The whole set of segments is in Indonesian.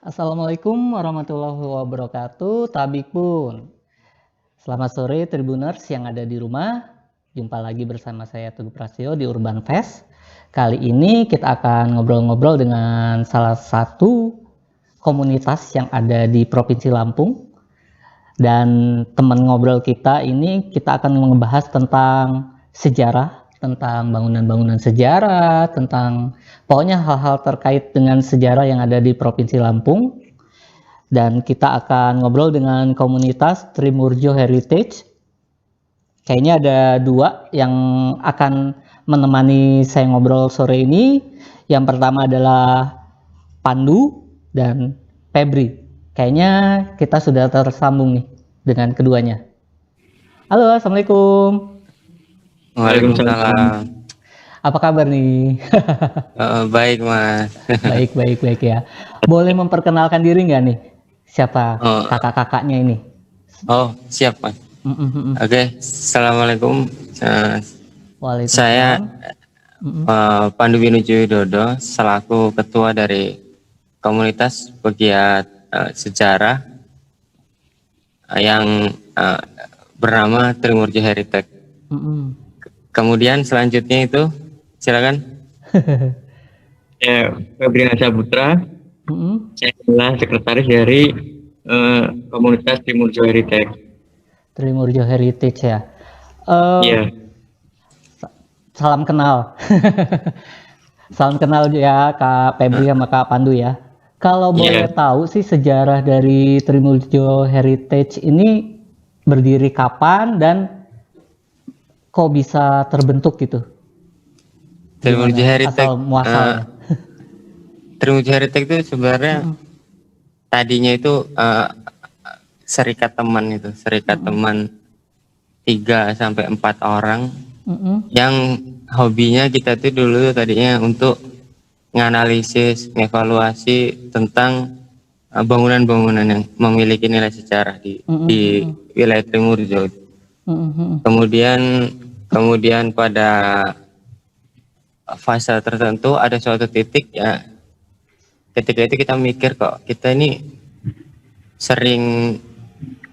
Assalamualaikum warahmatullahi wabarakatuh, Tabik pun. Selamat sore Tribuners yang ada di rumah. Jumpa lagi bersama saya Teguh Prasetyo di Urban Fest. Kali ini kita akan ngobrol-ngobrol dengan salah satu komunitas yang ada di Provinsi Lampung. Dan teman ngobrol kita ini kita akan membahas tentang sejarah, tentang bangunan-bangunan sejarah, tentang pokoknya hal-hal terkait dengan sejarah yang ada di Provinsi Lampung. Dan kita akan ngobrol dengan komunitas Trimurjo Heritage. Kayaknya ada dua yang akan menemani saya ngobrol sore ini. Yang pertama adalah Pandu dan Febri. Kayaknya kita sudah tersambung nih dengan keduanya. Halo, Assalamualaikum. Waalaikumsalam. Apa kabar nih? Baik, Mas. Baik ya. Boleh memperkenalkan diri nggak nih? Siapa Oh, kakak-kakaknya ini? siap, Mas. Oke, Assalamualaikum. Saya Waalaikumsalam. Pandu Winujo Widodo, selaku ketua dari komunitas pegiat sejarah yang bernama Trimurjo Heritage. Kemudian selanjutnya itu, silakan. Saya Febriana Saputra, saya adalah sekretaris dari komunitas Trimurjo Heritage. Trimurjo Heritage ya. Iya. Salam kenal. Salam kenal ya Kak Febri sama Kak Pandu ya. Kalau boleh tahu sih sejarah dari Trimurjo Heritage ini berdiri kapan dan kok bisa terbentuk gitu? Trimurjo Heritage. Asal muasalnya. Trimurjo Heritage itu sebenarnya tadinya itu serikat teman itu, serikat teman 3 sampai 4 orang yang hobinya kita tuh dulu tadinya untuk nganalisis, evaluasi tentang bangunan-bangunan yang memiliki nilai sejarah di wilayah Trimurjo. Kemudian pada fase tertentu ada suatu titik ya, ketika itu kita mikir kok kita ini sering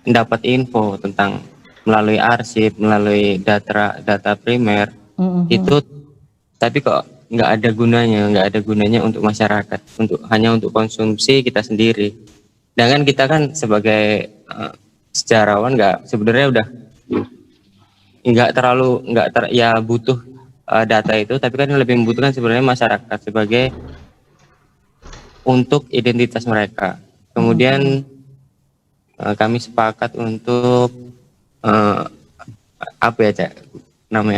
dapat info tentang melalui arsip, melalui data primer itu, tapi kok nggak ada gunanya untuk masyarakat, hanya untuk konsumsi kita sendiri. Dan kita kan sebagai sejarawan sebenarnya udah ya butuh data itu, tapi kan lebih membutuhkan sebenarnya masyarakat sebagai untuk identitas mereka. Kemudian kami sepakat untuk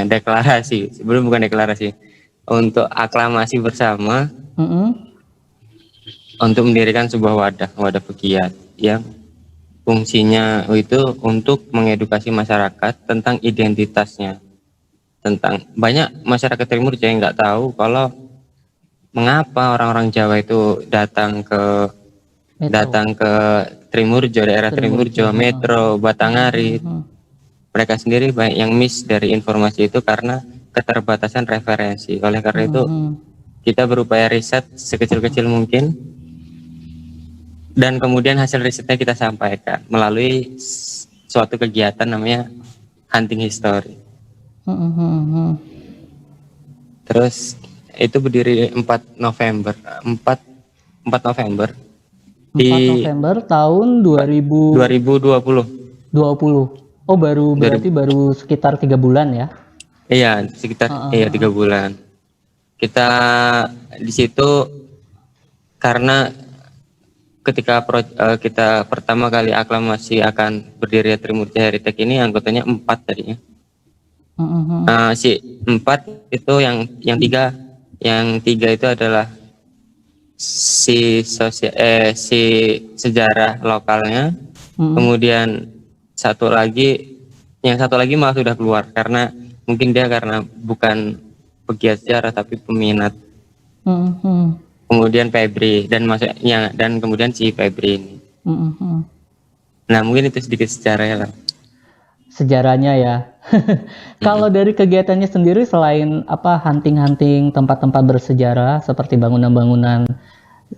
deklarasi, sebelum bukan deklarasi, untuk aklamasi bersama untuk mendirikan sebuah wadah pegiat yang fungsinya itu untuk mengedukasi masyarakat tentang identitasnya. Tentang banyak masyarakat Trimurjo yang nggak tahu kalau mengapa orang-orang Jawa itu datang ke Trimurjo, daerah Trimurjo, Metro, Batanghari. Mereka sendiri banyak yang miss dari informasi itu karena keterbatasan referensi. Oleh karena itu kita berupaya riset sekecil-kecil mungkin, dan kemudian hasil risetnya kita sampaikan melalui suatu kegiatan namanya hunting history. Terus itu berdiri 4 November tahun 2020. Oh, berarti baru sekitar 3 bulan ya? Iya, sekitar 3 bulan. Kita di situ karena ketika kita pertama kali aklamasi akan berdiri Trimurjo Heritage ini, anggotanya 4 tadinya. Si 4 itu yang 3 itu adalah si sejarah lokalnya. Kemudian yang satu lagi malah sudah keluar karena mungkin dia karena bukan pegiat sejarah tapi peminat. Kemudian Febri dan kemudian si Febri ini. Nah, mungkin itu sedikit sejarahnya lah. Sejarahnya ya. Kalau dari kegiatannya sendiri selain hunting-hunting tempat-tempat bersejarah seperti bangunan-bangunan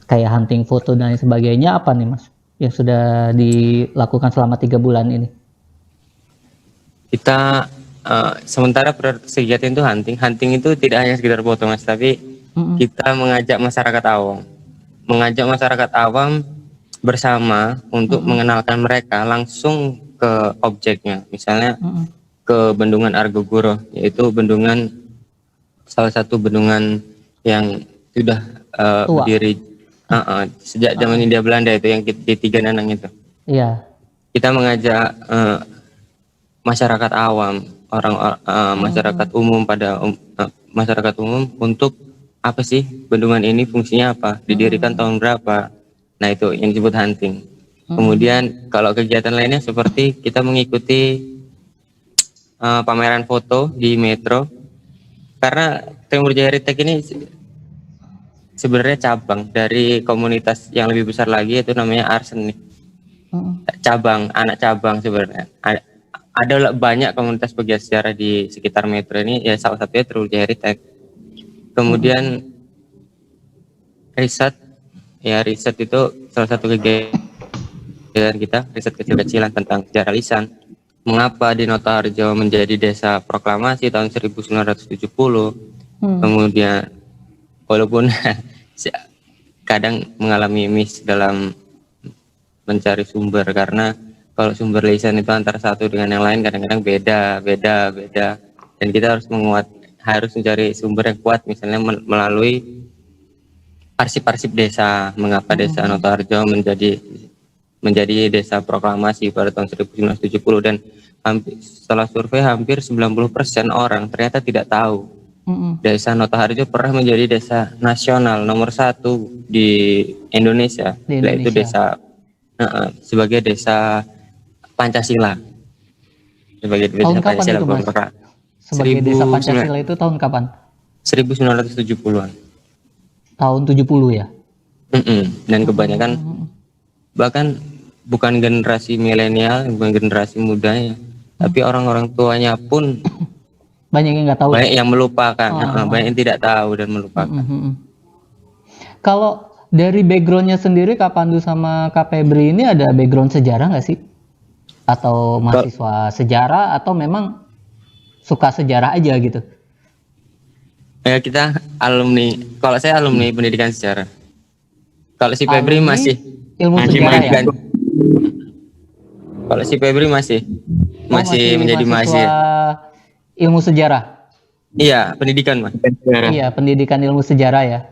kayak hunting foto dan sebagainya, apa nih Mas yang sudah dilakukan selama 3 bulan ini? Kita sementara prioritas kegiatan itu hunting itu tidak hanya sekedar foto Mas, tapi kita mengajak masyarakat awam bersama untuk mengenalkan mereka langsung ke objeknya, misalnya ke Bendungan Argogoro, yaitu salah satu bendungan yang sudah berdiri sejak zaman Hindia Belanda, itu yang di Tiga Nanang itu. Iya. Kita mengajak masyarakat awam, masyarakat umum untuk apa sih bendungan ini, fungsinya apa, didirikan tahun berapa. Nah, itu yang disebut hunting. Kemudian kalau kegiatan lainnya seperti kita mengikuti pameran foto di Metro, karena Trimurja Heritage ini sebenarnya cabang dari komunitas yang lebih besar lagi, itu namanya Arsenik. Anak cabang sebenarnya. Ada banyak komunitas pegiat sejarah di sekitar Metro ini, ya salah satunya Trimurja Heritage. Kemudian riset itu salah satu kegiatan kita, riset kecil-kecilan tentang sejarah lisan. Mengapa Dinotoharjo menjadi desa proklamasi tahun 1970. Kemudian walaupun kadang mengalami miss dalam mencari sumber, karena kalau sumber lisan itu antara satu dengan yang lain kadang-kadang beda, dan kita harus mencari sumber yang kuat, misalnya melalui arsip-arsip desa. Mengapa desa Notoharjo menjadi desa proklamasi pada tahun 1970, dan setelah survei hampir 90% orang ternyata tidak tahu desa Notoharjo pernah menjadi desa nasional nomor 1 di Indonesia. Yaitu desa sebagai desa Pancasila. Sebagai desa Pancasila itu, Mas? Sebagai desa Pancasila itu tahun kapan? 1970-an. Tahun 70 ya? Dan kebanyakan bahkan bukan generasi milenial, bukan generasi mudanya, tapi orang-orang tuanya pun banyak yang nggak tahu. Banyak yang melupakan, banyak yang tidak tahu dan melupakan. Kalau dari backgroundnya sendiri, Kak Pandu sama Kak Febri ini ada background sejarah nggak sih? Atau mahasiswa sejarah, atau memang suka sejarah aja gitu? Ya, kita alumni. Kalau saya alumni pendidikan sejarah. Kalau si Febri masih ilmu sejarah ya? Kalau si Febri masih menjadi mahasiswa ilmu sejarah. Iya, pendidikan Mas. Iya, pendidikan ilmu sejarah ya.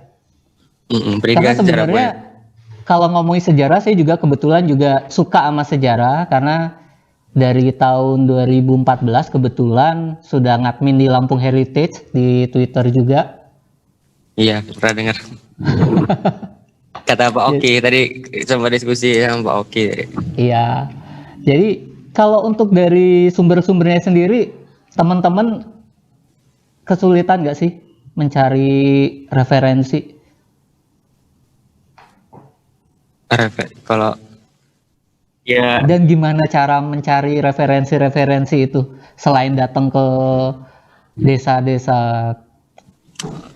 Pendidikan karena sebenarnya kalau ngomongin sejarah, saya juga kebetulan juga suka sama sejarah, karena dari tahun 2014 kebetulan sudah ngadmin di Lampung Heritage di Twitter juga. Iya, pernah dengar. Kata Pak Oki tadi, sempat diskusi sama Pak Oki. Iya. Jadi kalau untuk dari sumber-sumbernya sendiri, teman-teman kesulitan nggak sih mencari referensi? Kalau ya. Dan gimana cara mencari referensi-referensi itu selain datang ke desa-desa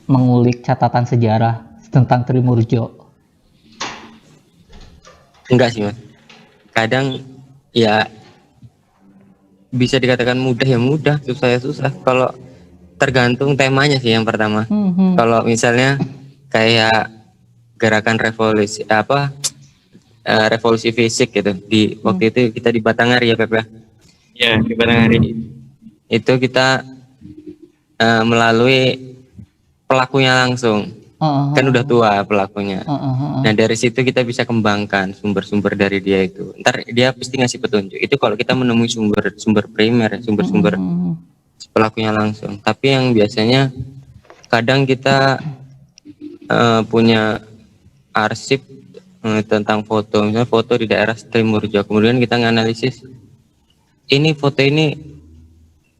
mengulik catatan sejarah tentang Trimurjo? Enggak sih Mas. Kadang ya bisa dikatakan mudah ya mudah, susah ya susah. Kalau tergantung temanya sih yang pertama. Kalau misalnya kayak gerakan revolusi fisik gitu, di waktu itu kita di Batanghari ya Pep ya. Ya, di Batanghari. Itu kita melalui pelakunya langsung. Kan udah tua pelakunya. Nah, dari situ kita bisa kembangkan sumber-sumber dari dia itu. Ntar dia pasti ngasih petunjuk. Itu kalau kita menemui sumber primer, sumber pelakunya langsung. Tapi yang biasanya kadang kita punya arsip tentang foto, misalnya foto di daerah Trimurjo. Kemudian kita nganalisis foto ini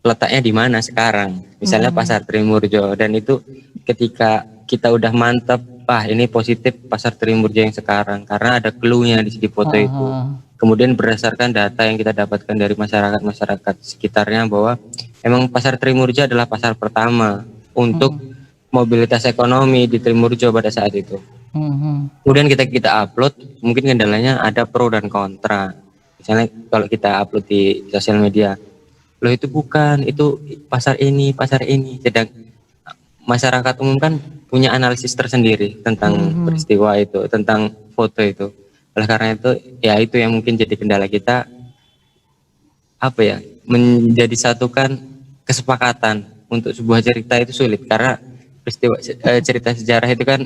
letaknya di mana sekarang. Misalnya Pasar Trimurjo, dan itu ketika kita udah mantap, ini positif Pasar Trimurjo yang sekarang karena ada clue-nya di foto itu. Kemudian berdasarkan data yang kita dapatkan dari masyarakat sekitarnya, bahwa emang Pasar Trimurjo adalah pasar pertama untuk mobilitas ekonomi di Trimurjo pada saat itu. Kemudian kita upload, mungkin kendalanya ada pro dan kontra. Misalnya kalau kita upload di sosial media, loh itu bukan, itu pasar ini. Sedang masyarakat umum kan punya analisis tersendiri tentang peristiwa itu, tentang foto itu. Oleh karena itu, ya itu yang mungkin jadi kendala kita, apa ya, menjadi satukan kesepakatan untuk sebuah cerita itu sulit, karena peristiwa cerita sejarah itu kan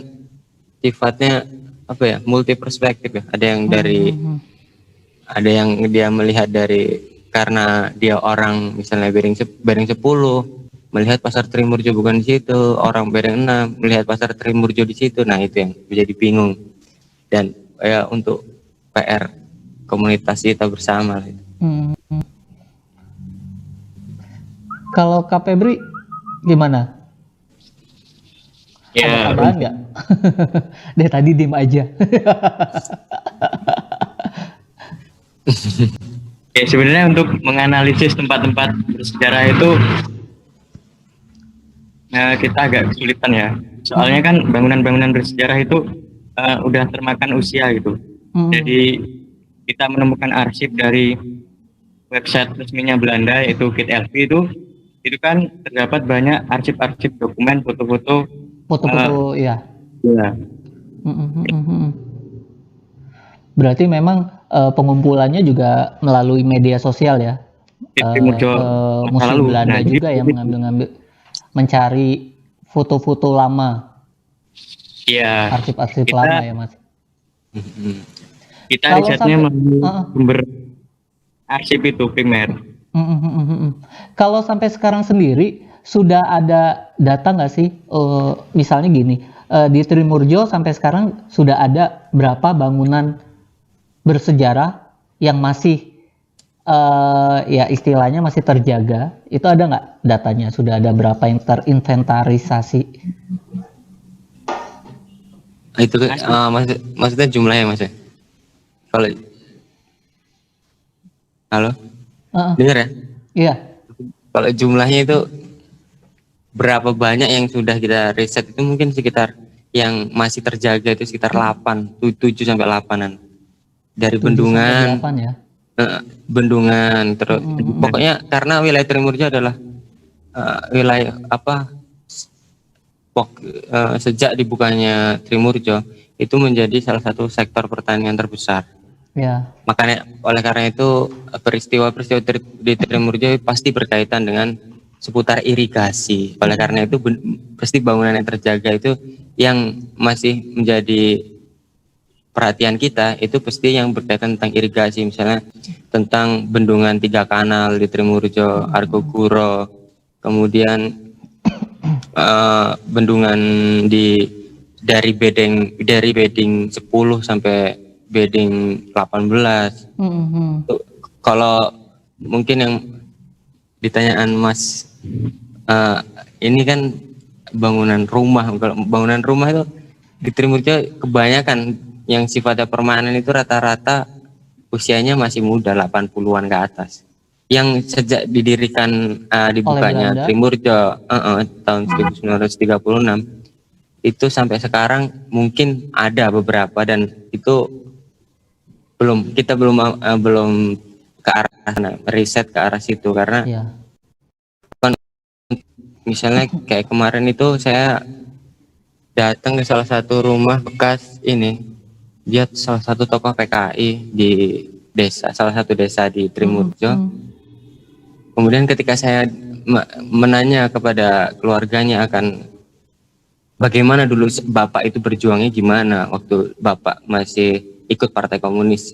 sifatnya apa ya, multi perspektif ya. Ada yang dari ada yang dia melihat dari karena dia orang misalnya Bering 10 melihat pasar Trimurjo bukan di situ, orang Bering 6 melihat pasar Trimurjo di situ. Nah, itu yang menjadi bingung, dan ya untuk PR komunitas kita bersama gitu. Kalau Kak Febri gimana? Ya, ada tambahan nggak? Dari tadi diem aja. ya sebenarnya untuk menganalisis tempat-tempat bersejarah itu kita agak kesulitan ya. Soalnya kan bangunan-bangunan bersejarah itu udah termakan usia gitu. Jadi kita menemukan arsip dari website resminya Belanda yaitu KitLV itu kan terdapat banyak arsip-arsip dokumen, foto-foto. Ya. Ya. Berarti memang pengumpulannya juga melalui media sosial ya. Museum Belanda juga ya, mengambil mencari foto-foto lama. Iya. Arsip-arsip lama ya, Mas. Kita risetnya melalui sumber arsip itu primer. Kalau sampai sekarang sendiri sudah ada data nggak sih? Misalnya gini, di Trimurjo sampai sekarang sudah ada berapa bangunan bersejarah yang masih ya istilahnya masih terjaga? Itu ada nggak datanya? Sudah ada berapa yang terinventarisasi? Itu maksudnya jumlahnya, Mas? Kalau halo, dengar ya? Iya. Kalau jumlahnya itu berapa banyak yang sudah kita riset, itu mungkin sekitar yang masih terjaga itu sekitar 7 sampai 8-an. Dari bendungan, 8 ya? Bendungan, terus pokoknya karena wilayah Trimurjo adalah wilayah sejak dibukanya Trimurjo itu menjadi salah satu sektor pertanian terbesar. Ya. Makanya oleh karena itu peristiwa-peristiwa di Trimurjo pasti berkaitan dengan seputar irigasi. Oleh karena itu pasti bangunan yang terjaga itu yang masih menjadi perhatian kita, itu pasti yang berkaitan tentang irigasi, misalnya tentang bendungan 3 kanal di Trimurjo, Argoguro, kemudian bendungan dari beding 10 sampai beding 18. Kalau mungkin yang ditanyaan Mas, ini kan bangunan rumah. Kalau bangunan rumah itu di Trimurjo kebanyakan yang sifatnya permanen itu rata-rata usianya masih muda, 80-an ke atas. Yang sejak didirikan dibukanya Trimurjo tahun 1936 itu sampai sekarang mungkin ada beberapa, dan itu kita belum ke arah sana, riset ke arah situ, karena misalnya kayak kemarin itu saya datang ke salah satu rumah bekas ini, dia salah satu tokoh PKI di desa, salah satu desa di Trimurjo. Kemudian ketika saya menanya kepada keluarganya akan bagaimana dulu Bapak itu berjuangnya gimana waktu Bapak masih ikut Partai Komunis,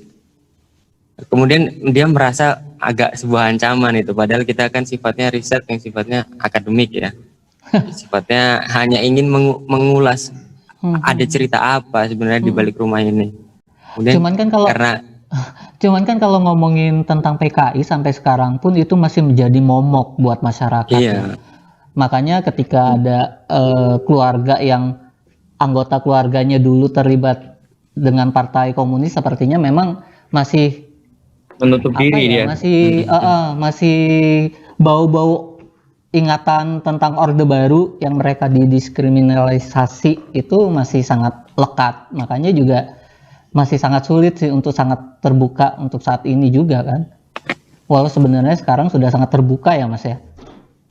kemudian dia merasa agak sebuah ancaman itu, padahal kita kan sifatnya riset yang sifatnya akademik ya. Sifatnya hanya ingin mengulas ada cerita apa sebenarnya di balik rumah ini. Kemudian, cuman kan kalau ngomongin tentang PKI sampai sekarang pun itu masih menjadi momok buat masyarakat. Iya. Makanya ketika ada keluarga yang anggota keluarganya dulu terlibat dengan Partai Komunis, sepertinya memang masih menutup diri dia. Masih bau-bau ingatan tentang Orde Baru yang mereka didiskriminalisasi itu masih sangat lekat. Makanya juga masih sangat sulit sih untuk sangat terbuka untuk saat ini juga kan. Walau sebenarnya sekarang sudah sangat terbuka ya Mas ya.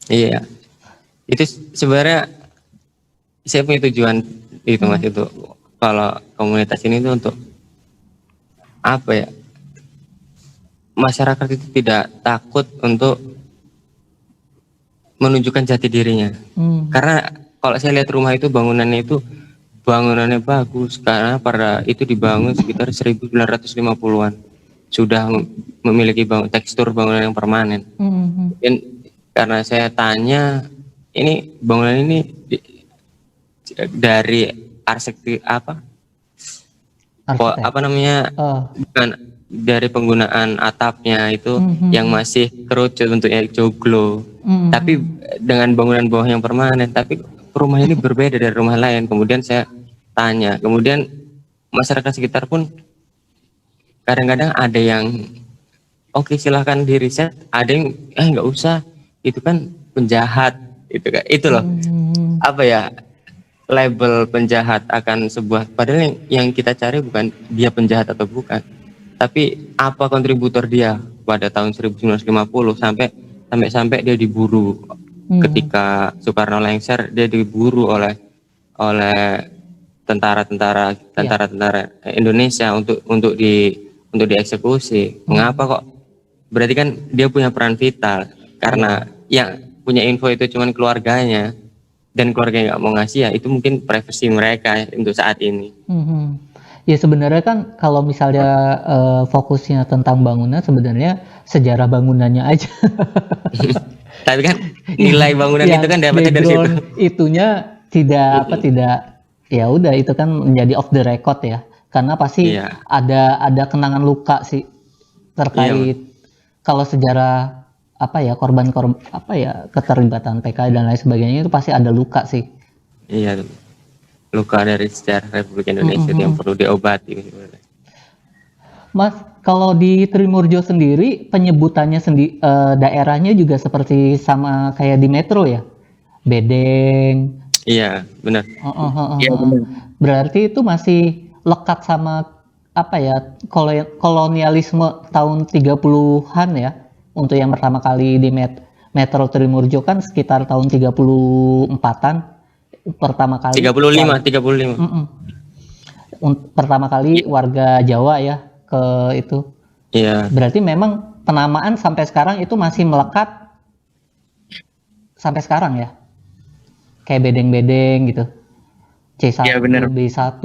Iya. Itu sebenarnya saya punya tujuan itu Mas, itu kalau komunitas ini tuh untuk apa ya? Masyarakat itu tidak takut untuk menunjukkan jati dirinya. Karena kalau saya lihat rumah itu bangunannya bagus karena pada itu dibangun sekitar 1950-an. Sudah memiliki tekstur bangunan yang permanen. Dan karena saya tanya, ini bangunan ini dari arsitek apa namanya, bukan dari penggunaan atapnya itu yang masih kerucut bentuknya joglo, tapi dengan bangunan bawah yang permanen. Tapi rumah ini berbeda dari rumah lain. Kemudian saya tanya, kemudian masyarakat sekitar pun kadang-kadang ada yang oke, silahkan di riset, ada yang nggak usah, itu kan penjahat, itu kan, itu loh apa ya, label penjahat akan sebuah, padahal yang kita cari bukan dia penjahat atau bukan, tapi apa kontributor dia pada tahun 1950 sampai dia diburu ketika Soekarno lengser, dia diburu oleh tentara Indonesia untuk dieksekusi. Mengapa kok? Berarti kan dia punya peran vital, karena yang punya info itu cuman keluarganya, dan keluarganya nggak mau ngasih, ya itu mungkin privasi mereka untuk saat ini. Ya sebenarnya kan kalau misalnya fokusnya tentang bangunan, sebenarnya sejarah bangunannya aja. Tapi kan nilai bangunan itu kan dapatnya dari situ. Itunya tidak ya udah, itu kan menjadi off the record ya. Karena pasti ada kenangan luka sih terkait kalau sejarah korban keterlibatan PKI dan lain sebagainya, itu pasti ada luka sih. Iya, luka dari sejarah Republik Indonesia yang perlu diobati. Mas, kalau di Trimurjo sendiri penyebutannya daerahnya juga seperti sama kayak di Metro ya, Bedeng. Iya, benar. Berarti itu masih lekat sama kolonialisme tahun 30-an ya. Untuk yang pertama kali di Metro Trimurjo kan sekitar tahun 34-an pertama kali. 35. Pertama kali warga Jawa ya ke itu. Iya. Berarti memang penamaan sampai sekarang itu masih melekat sampai sekarang ya. Kayak bedeng-bedeng gitu. C1, ya, B1.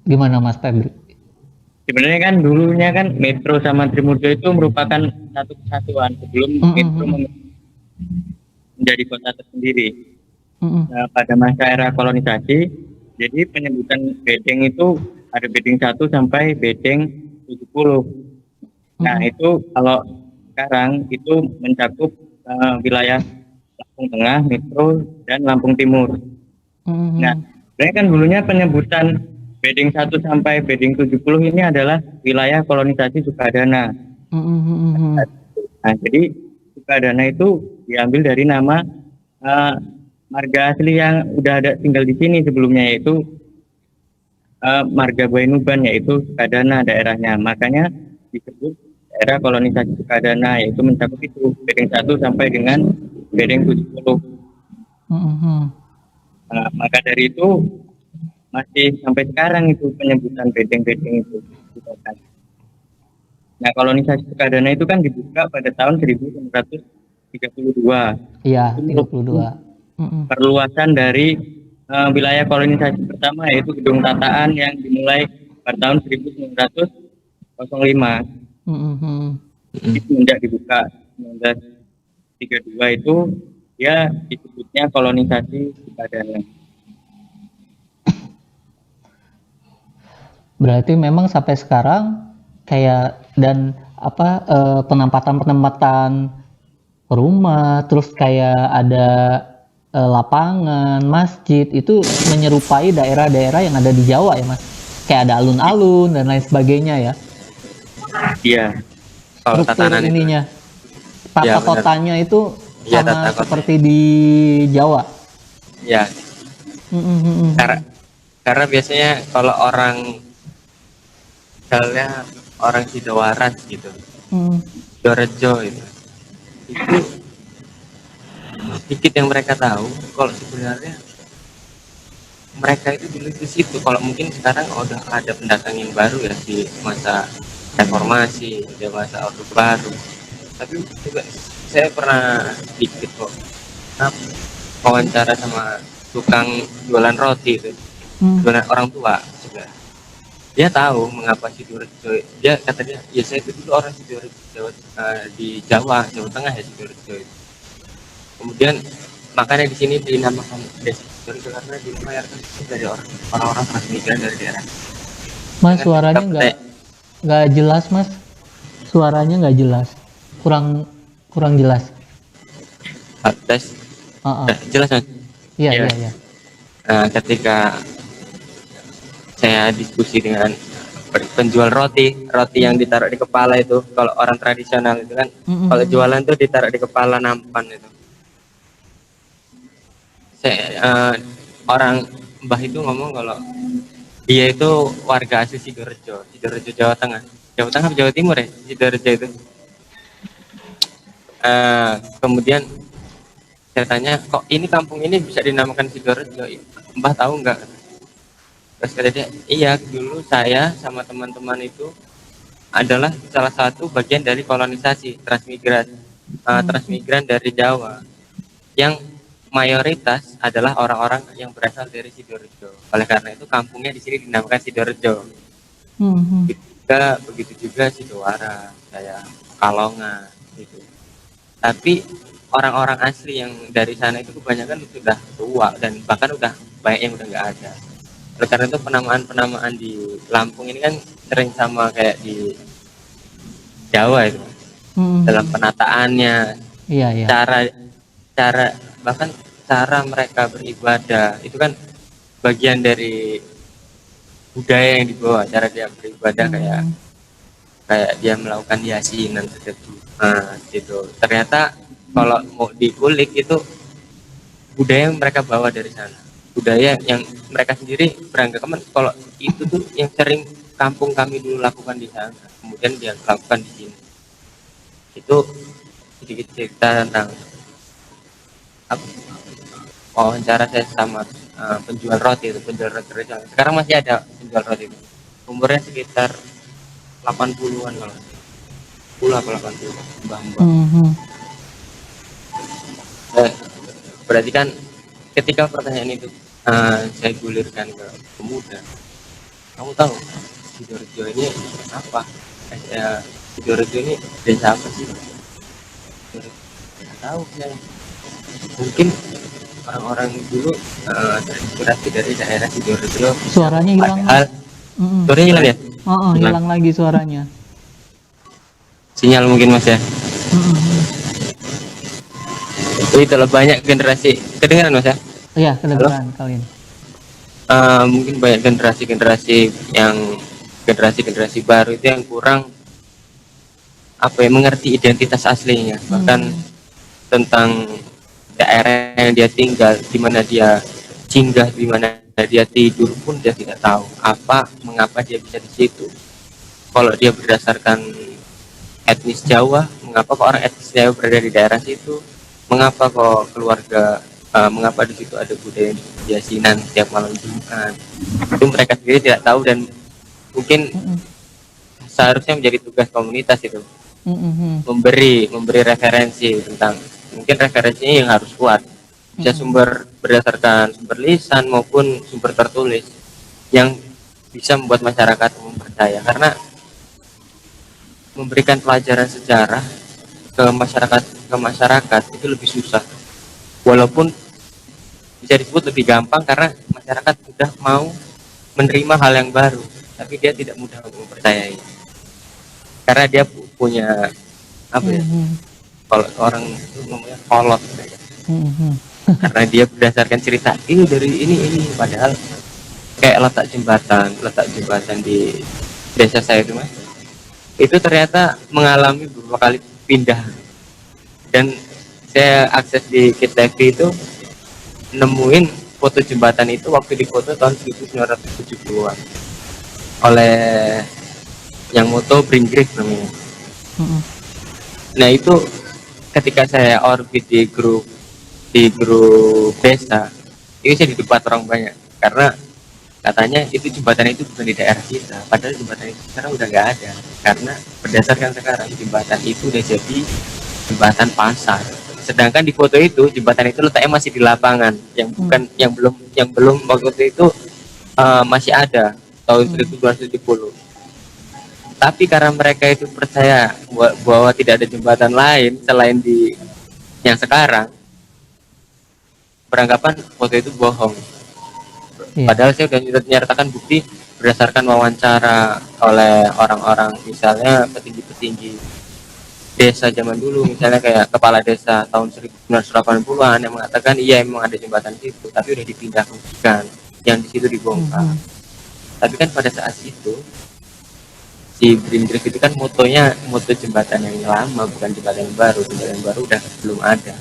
Gimana Mas Febri? Sebenarnya kan dulunya kan Metro sama Trimurjo itu merupakan satu kesatuan sebelum Metro menjadi kota tersendiri. Nah, pada masa era kolonisasi, jadi penyebutan bedeng itu ada bedeng 1 sampai bedeng 70. Nah, itu kalau sekarang itu mencakup wilayah Lampung Tengah, Metro, dan Lampung Timur. Nah, sebenarnya kan dulunya penyebutan bedeng 1 sampai bedeng 70 ini adalah wilayah kolonisasi Sukadana. Nah, jadi Sukadana itu diambil dari nama marga asli yang udah ada tinggal di sini sebelumnya, yaitu marga Buainuban, yaitu Sukadana daerahnya. Makanya disebut daerah kolonisasi Sukadana, yaitu mencakup itu bedeng 1 sampai dengan bedeng 70. Maka dari itu masih sampai sekarang itu penyebutan bedeng-bedeng itu. Nah, kolonisasi Sukadana itu kan dibuka pada tahun 1932. Iya, 32. Perluasan dari wilayah kolonisasi pertama, yaitu Gedung Tataan yang dimulai pada tahun 1905. Semenjak dibuka 1932 itu ya disebutnya kolonisasi Sukadana. Berarti memang sampai sekarang kayak penempatan rumah, terus kayak ada lapangan, masjid, itu menyerupai daerah-daerah yang ada di Jawa ya Mas. Kayak ada alun-alun dan lain sebagainya ya. Iya. Struktur ininya, tata kotanya itu Iya, sama tata kota. seperti di Jawa. Ya, karena biasanya kalau orang misalnya orang Sidoaran gitu, Sidorejo itu sedikit yang mereka tahu kalau sebenarnya mereka itu dulu di situ. Kalau mungkin sekarang udah ada pendatang yang baru ya di masa reformasi, di masa Orde Baru. Tapi juga saya pernah sedikit kok wawancara sama tukang jualan roti itu, jualan orang tua juga. Dia tahu mengapa Sidoarjo. Dia kata dia, ya saya itu dulu orang Sidoarjo, di Jawa Tengah ya Sidoarjo itu. Kemudian makanya di sini dinamakan desa Sidoarjo karena dilayarkan dari orang-orang transmigran dari daerah. Mas, suaranya nggak jelas, Mas. Suaranya nggak jelas, kurang jelas. Tes. Jelas, Mas? Iya. Nah, ketika saya diskusi dengan penjual roti yang ditaruh di kepala itu, kalau orang tradisional itu kan, kalau jualan tuh ditaruh di kepala nampan itu. Orang Mbah itu ngomong kalau dia itu warga asli Sidoarjo Jawa Tengah Jawa Timur ya, Sidoarjo itu. Kemudian saya tanya, kok ini kampung ini bisa dinamakan Sidoarjo? Mbah tahu nggak? Terus kata dia, iya, dulu saya sama teman-teman itu adalah salah satu bagian dari kolonisasi transmigran dari Jawa, yang mayoritas adalah orang-orang yang berasal dari Sidoarjo. Oleh karena itu kampungnya di sini dinamakan Sidoarjo. Begitu juga Sidoarjo, kayak Kalongan gitu. Tapi orang-orang asli yang dari sana itu kebanyakan sudah tua dan bahkan udah banyak yang udah nggak ada. Oleh karena itu penamaan di Lampung ini kan sering sama kayak di Jawa itu. Dalam penataannya, cara bahkan cara mereka beribadah itu kan bagian dari budaya yang dibawa. Cara dia beribadah kayak dia melakukan yasinan gitu. Ternyata kalau mau dikulik itu budaya yang mereka bawa dari sana, budaya yang mereka sendiri beranggapan kalau itu tuh yang sering kampung kami dulu lakukan di sana, kemudian dia lakukan di sini. Itu sedikit cerita tentang wawancara saya sama penjual roti tradisional. Sekarang masih ada penjual roti itu. Umurnya sekitar 80-an kalau 10 atau 80 mbah-mbah. Berarti kan ketika pertanyaan itu saya gulirkan ke pemuda, kamu tahu Sidoarjo ini apa? Sidoarjo ini desa apa sih? Tidak tahu saya. Mungkin orang-orang dulu terinspirasi dari daerah Sidoarjo. Suaranya hilang. Suaranya hilang ya? Hilang lagi suaranya. Sinyal mungkin Mas ya. Itu banyak generasi, kedengaran Mas ya? Iya, kedengaran kalian. Mungkin banyak generasi baru itu yang kurang mengerti identitas aslinya, bahkan tentang daerah yang dia tinggal, di mana dia singgah, di mana dia tidur pun dia tidak tahu mengapa dia bisa di situ. Kalau dia berdasarkan etnis Jawa, mengapa kok orang etnis Jawa berada di daerah situ? Mengapa kok mengapa di situ ada budaya yasinan setiap malam Jumat? Itu mereka sendiri tidak tahu, dan mungkin seharusnya menjadi tugas komunitas itu memberi referensi tentang, mungkin referensinya yang harus kuat, bisa berdasarkan sumber lisan maupun sumber tertulis yang bisa membuat masyarakat mempercaya. Karena memberikan pelajaran sejarah ke masyarakat itu lebih susah, walaupun bisa disebut lebih gampang karena masyarakat sudah mau menerima hal yang baru, tapi dia tidak mudah mempercayai karena dia punya kalau orang itu ngomongnya kolot karena dia berdasarkan cerita ini dari ini, padahal kayak letak jembatan di desa saya itu Mas, itu ternyata mengalami beberapa kali pindah, dan saya akses di KitTV itu nemuin foto jembatan itu waktu difoto tahun 1970-an oleh yang moto Bring Grief namanya. Nah itu ketika saya orbit di grup desa, itu saya di debat orang banyak karena katanya itu jembatan itu bukan di daerah kita, padahal jembatan itu sekarang udah nggak ada karena berdasarkan sekarang jembatan itu udah jadi jembatan pasar. Sedangkan di foto itu jembatan itu letaknya masih di lapangan yang bukan yang belum waktu itu masih ada tahun 1970. Tapi karena mereka itu percaya bahwa tidak ada jembatan lain selain di yang sekarang, beranggapan foto itu bohong. Padahal saya sudah menyertakan bukti berdasarkan wawancara oleh orang-orang, misalnya petinggi-petinggi desa zaman dulu, misalnya kayak kepala desa tahun 1980-an yang mengatakan iya memang ada jembatan itu, tapi udah dipindahkan, yang di situ dibongkar. Tapi kan pada saat itu si Green Drive itu kan motonya moto jembatan yang lama, bukan jembatan yang baru. Jembatan yang baru udah belum ada.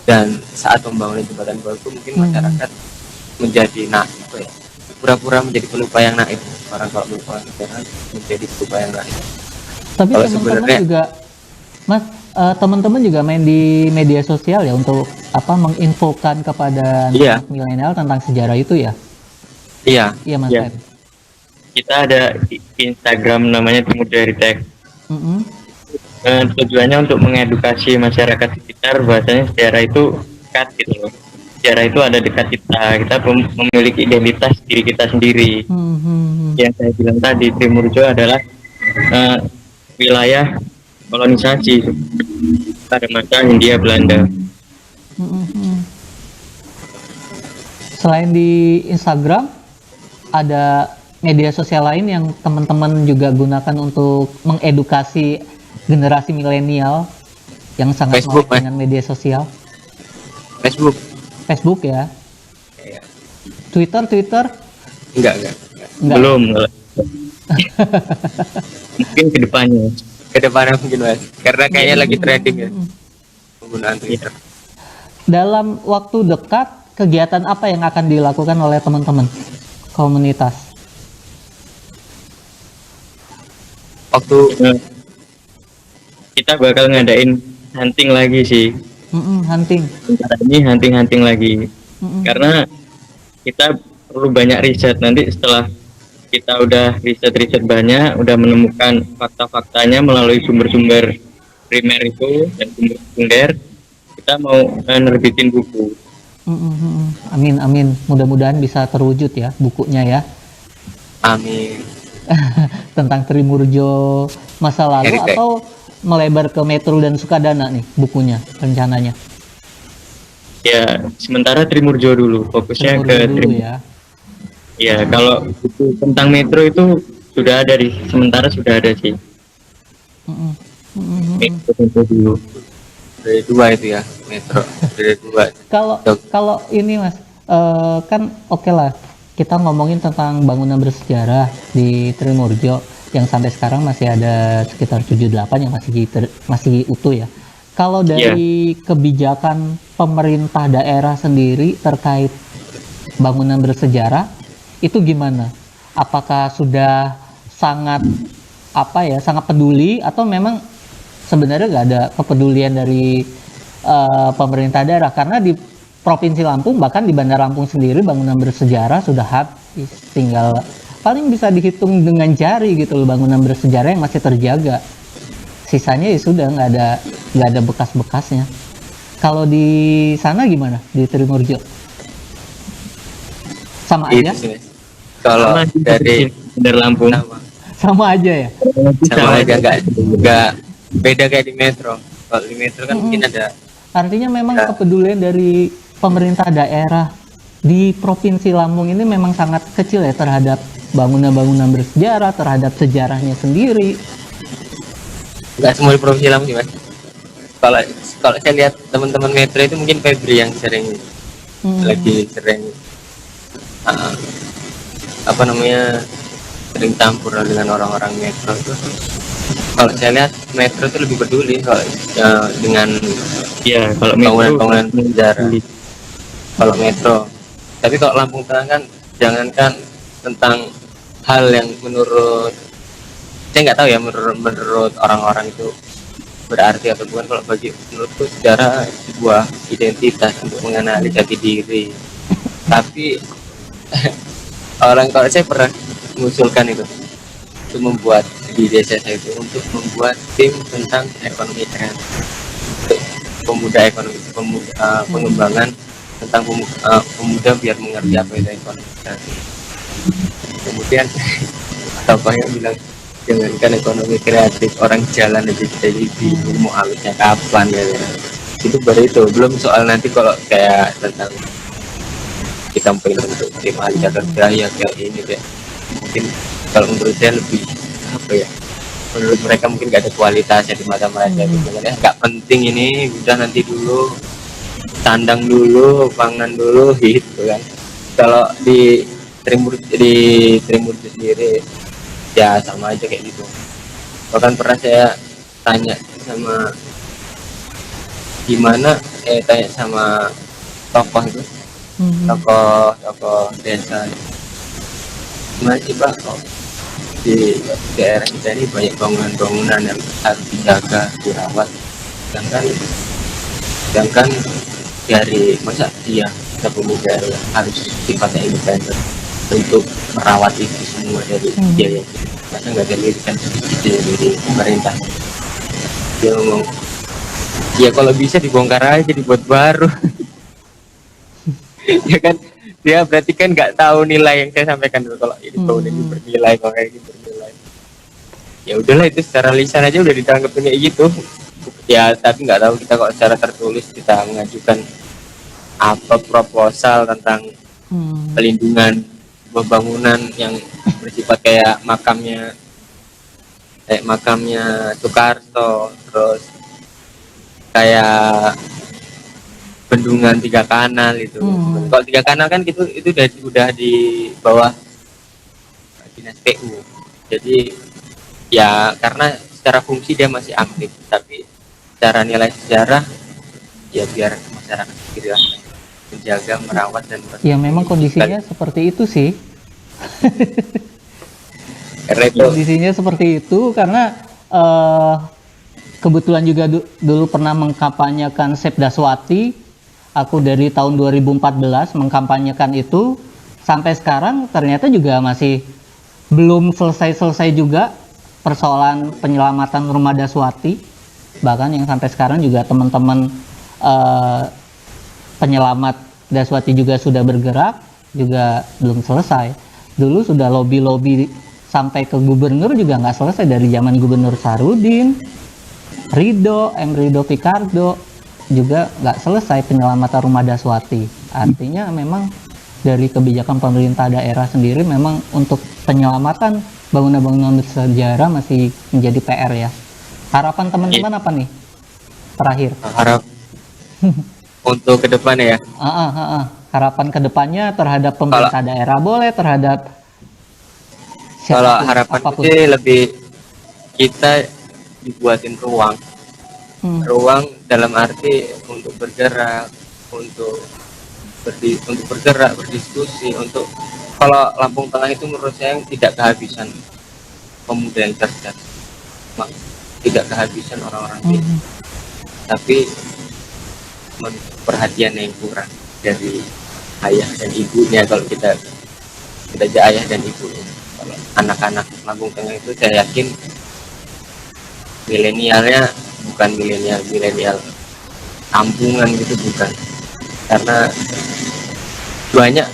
Dan saat pembangunan jembatan baru itu mungkin masyarakat menjadi naif ya, pura-pura menjadi pelupa yang naif. Orang kalau lupa sekarang menjadi pelupa yang naif. Tapi teman-teman juga, Mas, teman-teman juga main di media sosial ya untuk apa menginfokan kepada milenial tentang sejarah itu ya? Iya. Iya Mas. Iya. Kita ada di Instagram namanya Timur dari Tech. Tujuannya untuk mengedukasi masyarakat sekitar bahwasanya sejarah itu dekat gitu loh. Sejarah itu ada dekat kita memiliki identitas diri kita sendiri. Yang saya bilang tadi, Trimurjo adalah wilayah kolonisasi pada masa Hindia Belanda. Selain di Instagram, ada media sosial lain yang teman-teman juga gunakan untuk mengedukasi generasi milenial yang sangat Facebook dengan media sosial? Facebook ya? Iya. Twitter? Enggak. Belum. Mungkin kedepannya mungkin Mas, karena kayaknya lagi trending ya penggunaan Twitter. Dalam waktu dekat, kegiatan apa yang akan dilakukan oleh teman-teman komunitas? Waktu kita bakal ngadain hunting lagi sih. Hunting. Ini hunting lagi. Karena kita perlu banyak riset. Nanti setelah kita udah riset banyak, udah menemukan fakta-faktanya melalui sumber-sumber primer itu dan sumber sekunder, kita mau nerbitin buku. Amin. Mudah-mudahan bisa terwujud ya bukunya ya. Amin. Tentang Trimurjo masa lalu atau melebar ke Metro dan Sukadana nih bukunya rencananya? Ya sementara Trimurjo dulu, fokusnya ke Trimurjo ya. Ya kalau buku tentang Metro itu sudah ada sementara sudah ada sih. Metro dulu. Dari 2 itu ya, Metro dari 2. Kalau ini Mas, kan oke lah. Kita ngomongin tentang bangunan bersejarah di Trimurjo yang sampai sekarang masih ada sekitar 78 yang masih utuh ya. Kalau dari kebijakan pemerintah daerah sendiri terkait bangunan bersejarah itu gimana? Apakah sudah sangat sangat peduli atau memang sebenarnya nggak ada kepedulian dari pemerintah daerah? Karena di Provinsi Lampung, bahkan di Bandar Lampung sendiri bangunan bersejarah sudah habis, tinggal paling bisa dihitung dengan jari gitu loh bangunan bersejarah yang masih terjaga. Sisanya ya sudah nggak ada bekas-bekasnya. Kalau di sana gimana di Trimurjo? Sama aja? Kalau dari Bandar Lampung sama aja ya? Sama aja, nggak beda kayak di Metro. Kalau di Metro kan mungkin ada. Artinya memang kepedulian dari pemerintah daerah di Provinsi Lampung ini memang sangat kecil ya terhadap bangunan-bangunan bersejarah, terhadap sejarahnya sendiri. Nggak semua di Provinsi Lampung sih Mas. Kalau saya lihat teman-teman Metro itu mungkin Febri yang lagi sering sering campur dengan orang-orang Metro itu kalau saya lihat Metro itu lebih peduli kalau dengan Ya, kalau Metro bangunan sejarah. Kalau Metro, tapi kalau Lampung Tengah kan jangankan tentang hal yang menurut saya nggak tahu ya, menurut orang-orang itu berarti atau bukan. Kalau bagi menurutku sejarah sebuah identitas untuk mengenali jati diri. Tapi kalau saya pernah mengusulkan itu untuk membuat di desa saya itu untuk membuat tim tentang ekonomi kreatif untuk pemuda ekonomi, pengembangan tentang pemuda biar mengerti apa itu ekonomi kreatif. Kemudian tokohnya bilang jangankan ekonomi kreatif, orang jalan aja kita jadi mau halusnya kapan ya. Itu baru itu, belum soal nanti kalau kayak tentang kita pengen untuk tim kerja kerja ya kayak ini kayak mungkin kalau menurut saya lebih apa ya, menurut mereka mungkin gak ada kualitasnya di mata mereka gitu kan ya, nggak penting ini, udah nanti dulu tandang dulu, pangan dulu gitu kan. Kalau di Trimur sendiri ya sama aja kayak gitu. Bahkan pernah saya tanya sama tanya sama tokoh itu, tokoh desa, gimana sih Pak, di daerah kita ini banyak bangunan-bangunan yang harus dijaga, dirawat, sedangkan dari masa dia kita pemuda harus sifatnya independen untuk merawat itu semua dari biaya, masa nggak ada lirikan dari pemerintah. Dia ngomong ya kalau bisa dibongkar aja, dibuat baru. Ya kan, dia berarti kan nggak tahu nilai yang saya sampaikan dulu, kalau ini bangunan ini bernilai, kalau kayak gitu bernilai. Ya udahlah, itu secara lisan aja udah ditangkap kayak gitu ya, tapi nggak tahu kita kalau secara tertulis kita mengajukan apa proposal tentang pelindungan bangunan yang bersifat kayak makamnya Soekarto, terus kayak bendungan 3 kanal itu. Kalau 3 kanal kan itu udah di bawah dinas PU. Jadi ya karena secara fungsi dia masih aktif, tapi secara nilai sejarah ya biar masyarakat sendiri lah menjaga, merawat dan ya memang kondisinya seperti itu sih. Kondisinya seperti itu karena kebetulan juga dulu pernah mengkampanyekan Sepdaswati. Aku dari tahun 2014 mengkampanyekan itu sampai sekarang ternyata juga masih belum selesai juga persoalan penyelamatan rumah Daswati. Bahkan yang sampai sekarang juga teman-teman penyelamat Daswati juga sudah bergerak, juga belum selesai. Dulu sudah lobby sampai ke gubernur juga nggak selesai, dari zaman Gubernur Sarudin, Rido Picardo juga nggak selesai penyelamatan rumah Daswati. Artinya memang dari kebijakan pemerintah daerah sendiri memang untuk penyelamatan bangunan-bangunan bersejarah masih menjadi PR ya. Harapan teman-teman apa nih terakhir? Harap untuk kedepannya ya. Harapan kedepannya terhadap pemerintah daerah boleh, terhadap kalau harapan sih lebih kita dibuatin ruang dalam arti untuk bergerak, untuk bergerak, berdiskusi, untuk kalau Lampung Tengah itu menurut saya tidak kehabisan pemuda yang cerdas, tidak kehabisan orang-orang pintar, tapi perhatian yang kurang dari ayah dan ibunya. Kalau kita aja ayah dan ibu, kalau anak-anak Lampung Tengah itu saya yakin milenialnya bukan milenial kampungan gitu, bukan, karena banyak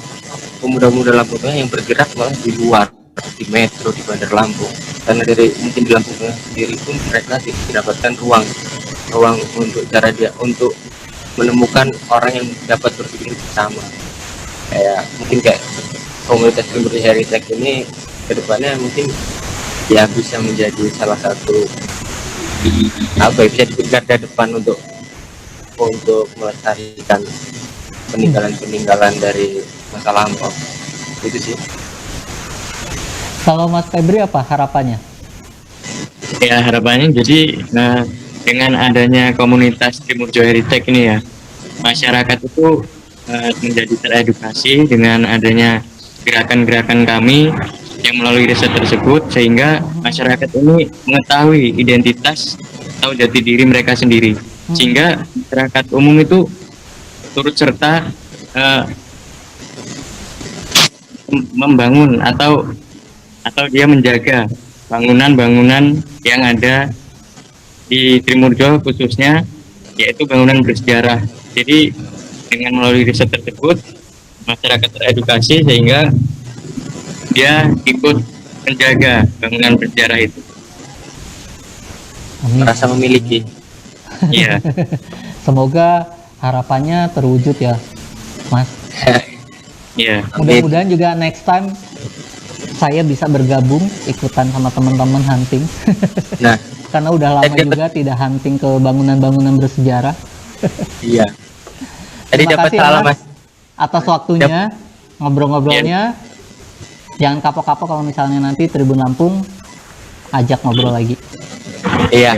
pemuda-pemuda Lampung Tengah yang bergerak malah di luar, di Metro, di Bandar Lampung, karena dari mungkin di Lampung Tengah sendiri pun mereka mendapatkan ruang untuk cara dia untuk menemukan orang yang dapat berpikir bersama. Kayak mungkin kayak komunitas Cambridge Heritage ini kedepannya mungkin ya bisa menjadi salah satu bisa di garda depan untuk melestarikan peninggalan dari masa lampau. Itu sih. Kalau Mas Febri apa harapannya? Ya harapannya jadi dengan adanya komunitas Trimurjo Heritage ini ya, masyarakat itu menjadi teredukasi dengan adanya gerakan-gerakan kami yang melalui riset tersebut, sehingga masyarakat ini mengetahui identitas atau jati diri mereka sendiri, sehingga masyarakat umum itu turut serta membangun atau dia menjaga bangunan-bangunan yang ada di Trimurjo khususnya, yaitu bangunan bersejarah. Jadi dengan melalui riset tersebut masyarakat teredukasi sehingga dia ikut menjaga bangunan bersejarah itu. Merasa memiliki. Iya. Semoga harapannya terwujud ya, Mas. Iya. Mudah-mudahan juga next time saya bisa bergabung ikutan sama teman-teman hunting. Nah, karena udah lama juga tidak hunting ke bangunan-bangunan bersejarah. Iya. Tadi Terima dapat kasih, salah, Mas, Mas. atas waktunya, ngobrol-ngobrolnya. Jangan kapok-kapok kalau misalnya nanti Tribun Lampung ajak ngobrol lagi. Iya.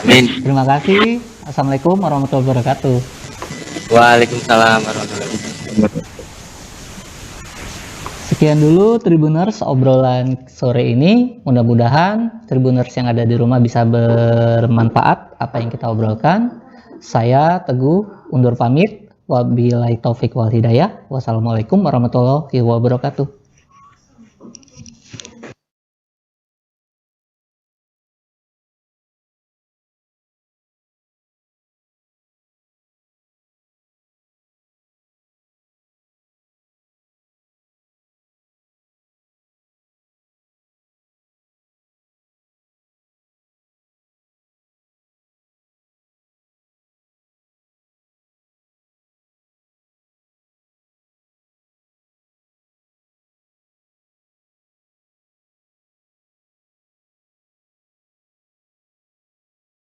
Amin. Terima kasih. Assalamualaikum warahmatullahi wabarakatuh. Waalaikumsalam warahmatullahi wabarakatuh. Sekian dulu Tribuners obrolan sore ini. Mudah-mudahan Tribuners yang ada di rumah bisa bermanfaat apa yang kita obrolkan. Saya Teguh undur pamit. Wabillahi taufik wal hidayah. Wassalamualaikum warahmatullahi wabarakatuh.